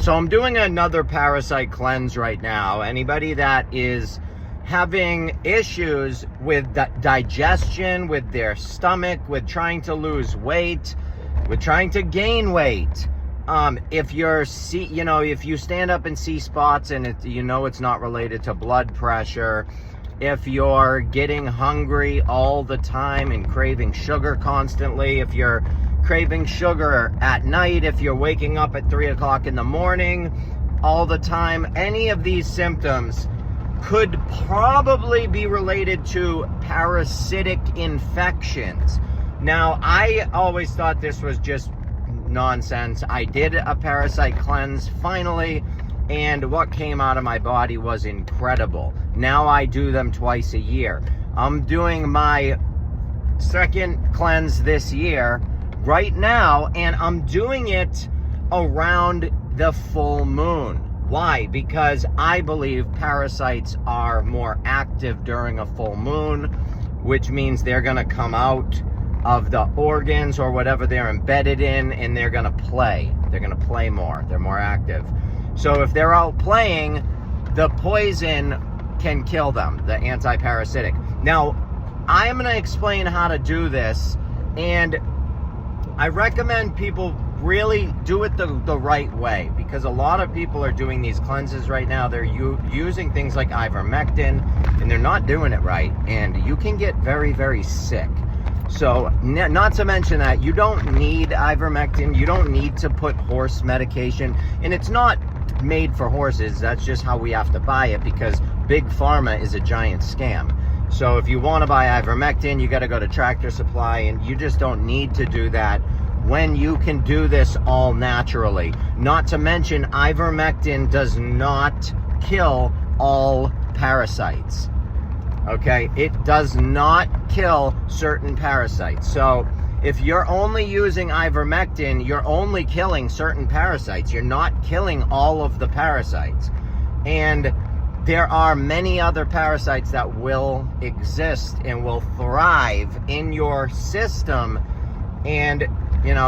So I'm doing another parasite cleanse right now. Anybody that is having issues with digestion, with their stomach, with trying to lose weight, with trying to gain weight, if you stand up and see spots and it's not related to blood pressure, if you're getting hungry all the time and craving sugar constantly, if you're craving sugar at night, if you're waking up at 3 o'clock in the morning all the time, any of these symptoms could probably be related to parasitic infections. Now, I always thought this was just nonsense. I did a parasite cleanse finally, and what came out of my body was incredible. Now I do them twice a year. I'm doing my second cleanse this year right now, and I'm doing it around the full moon. Why? Because I believe parasites are more active during a full moon, which means they're going to come out of the organs or whatever they're embedded in, and they're going to play. They're going to play more. They're more active. So if they're out playing, the poison can kill them, the anti-parasitic. Now, I'm going to explain how to do this, and I recommend people really do it the right way, because a lot of people are doing these cleanses right now. They're using things like ivermectin, and they're not doing it right, and you can get very, very sick. So, not to mention that you don't need ivermectin, you don't need to put horse medication, and it's not made for horses. That's just how we have to buy it, because Big Pharma is a giant scam. So if you want to buy ivermectin, you got to go to Tractor Supply, and you just don't need to do that when you can do this all naturally. Not to mention, ivermectin does not kill all parasites. Okay, it does not kill certain parasites. So if you're only using ivermectin, you're only killing certain parasites. You're not killing all of the parasites. And there are many other parasites that will exist and will thrive in your system, and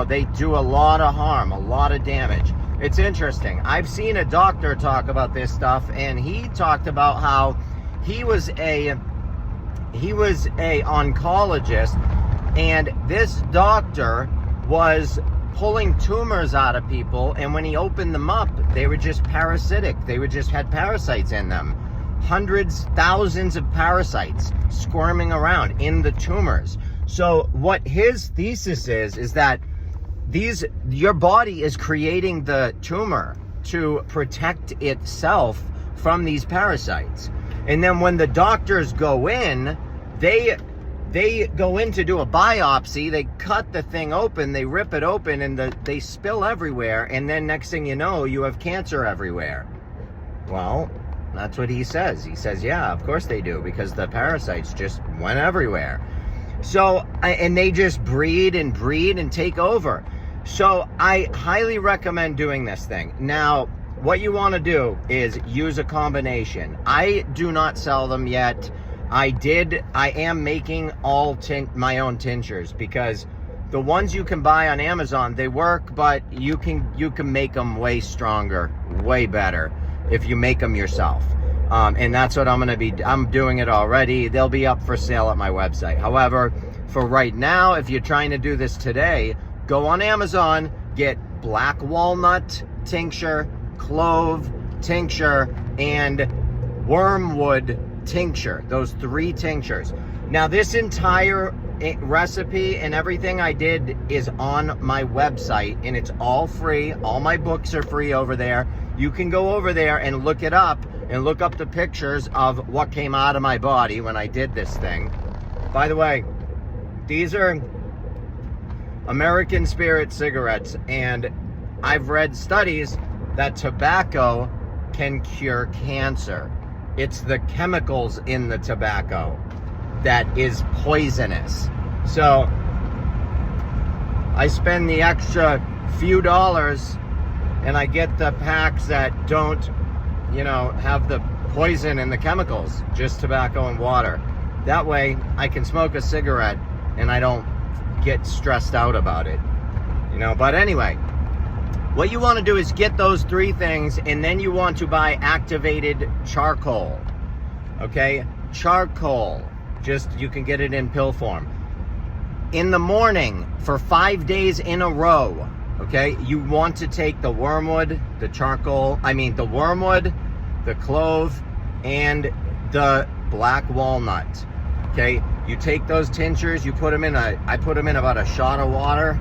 they do a lot of harm, a lot of damage. It's interesting. I've seen a doctor talk about this stuff, and he talked about how he was a oncologist, and this doctor was pulling tumors out of people, and when he opened them up, they were just parasitic. They just had parasites in them. Hundreds, thousands of parasites squirming around in the tumors. So what his thesis is that your body is creating the tumor to protect itself from these parasites. And then when the doctors go in, they go in to do a biopsy, they cut the thing open, they rip it open, and they spill everywhere, and then next thing you know, you have cancer everywhere. Well, that's what he says. He says, yeah, of course they do, because the parasites just went everywhere. So, and they just breed and take over. So I highly recommend doing this thing. Now, what you want to do is use a combination. I do not sell them yet. I am making my own tinctures, because the ones you can buy on Amazon, they work, but you can make them way stronger, way better if you make them yourself. And that's what I'm doing it already. They'll be up for sale at my website. However, for right now, if you're trying to do this today, go on Amazon, get black walnut tincture, clove tincture, and wormwood tincture. Those 3 tinctures. Now, this entire recipe and everything I did is on my website, and it's all free. All my books are free over there. You can go over there and look it up, and look up the pictures of what came out of my body when I did this thing. By the way, these are American Spirit cigarettes, and I've read studies that tobacco can cure cancer. It's the chemicals in the tobacco that is poisonous. So I spend the extra few dollars, and I get the packs that don't, have the poison and the chemicals, just tobacco and water. That way I can smoke a cigarette and I don't get stressed out about it. But anyway, What you want to do is get those 3 things, and then you want to buy activated charcoal. Okay? Charcoal. Just, you can get it in pill form. In the morning, for 5 days in a row, okay, you want to take the wormwood, the wormwood, the clove, and the black walnut. Okay? You take those tinctures, you put them in I put them in about a shot of water.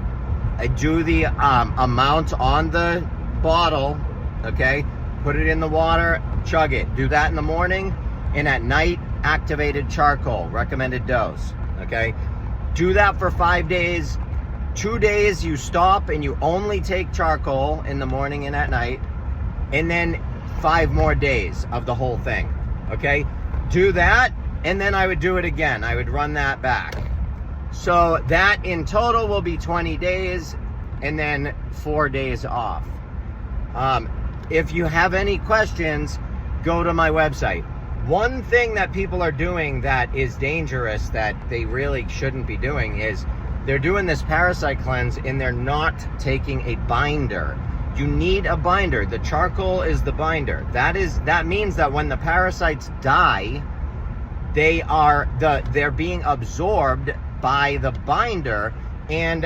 I do the amount on the bottle, okay? Put it in the water, chug it. Do that in the morning, and at night, activated charcoal, recommended dose, okay? Do that for 5 days. 2 days you stop and you only take charcoal in the morning and at night, and then 5 more days of the whole thing, okay? Do that, and then I would do it again. I would run that back. So that in total will be 20 days, and then 4 days off. If you have any questions, go to my website. One thing that people are doing that is dangerous, that they really shouldn't be doing, is they're doing this parasite cleanse and they're not taking a binder. You need a binder. The charcoal is the binder. That means that when the parasites die, they're being absorbed by the binder, and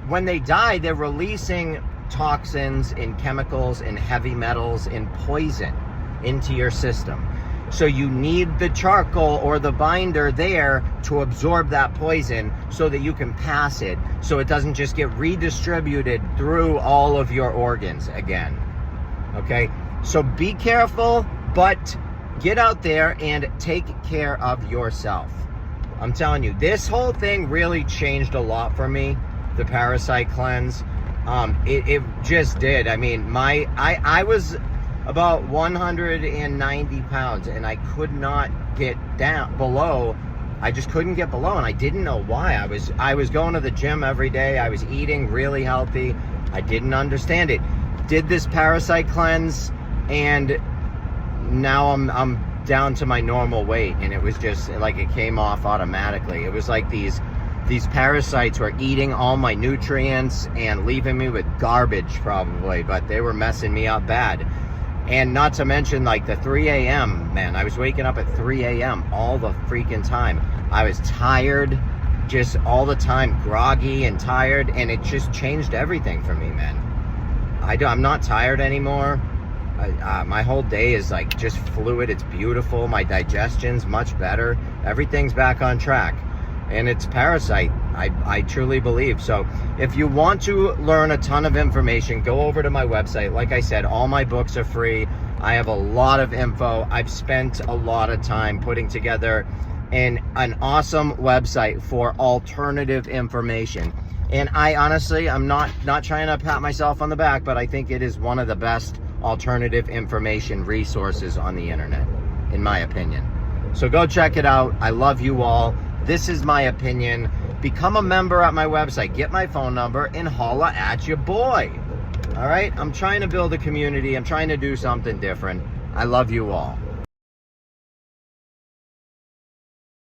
when they die, they're releasing toxins and chemicals and heavy metals and poison into your system. So you need the charcoal or the binder there to absorb that poison so that you can pass it, so it doesn't just get redistributed through all of your organs again. Okay? So be careful, but get out there and take care of yourself. I'm telling you, this whole thing really changed a lot for me, the parasite cleanse. It just did. I mean, I was about 190 pounds, and I could not get down below. I just couldn't get below, and I didn't know why. I was going to the gym every day. I was eating really healthy. I didn't understand it. Did this parasite cleanse, and now I'm down to my normal weight, and it was just like it came off automatically. It was like these parasites were eating all my nutrients and leaving me with garbage probably, but they were messing me up bad. And not to mention, like, the 3 a.m., man, I was waking up at 3 a.m. all the freaking time. I was tired, just all the time, groggy and tired, and it just changed everything for me, man. I'm not tired anymore. My whole day is like just fluid. It's beautiful. My digestion's much better. Everything's back on track. And it's parasite, I truly believe. So if you want to learn a ton of information, go over to my website. Like I said, all my books are free. I have a lot of info. I've spent a lot of time putting together an awesome website for alternative information. And I honestly, I'm not trying to pat myself on the back, but I think it is one of the best alternative information resources on the internet, in my opinion. So go check it out. I love you all. This is my opinion. Become a member at my website. Get my phone number and holla at your boy. All right? I'm trying to build a community. I'm trying to do something different. I love you all.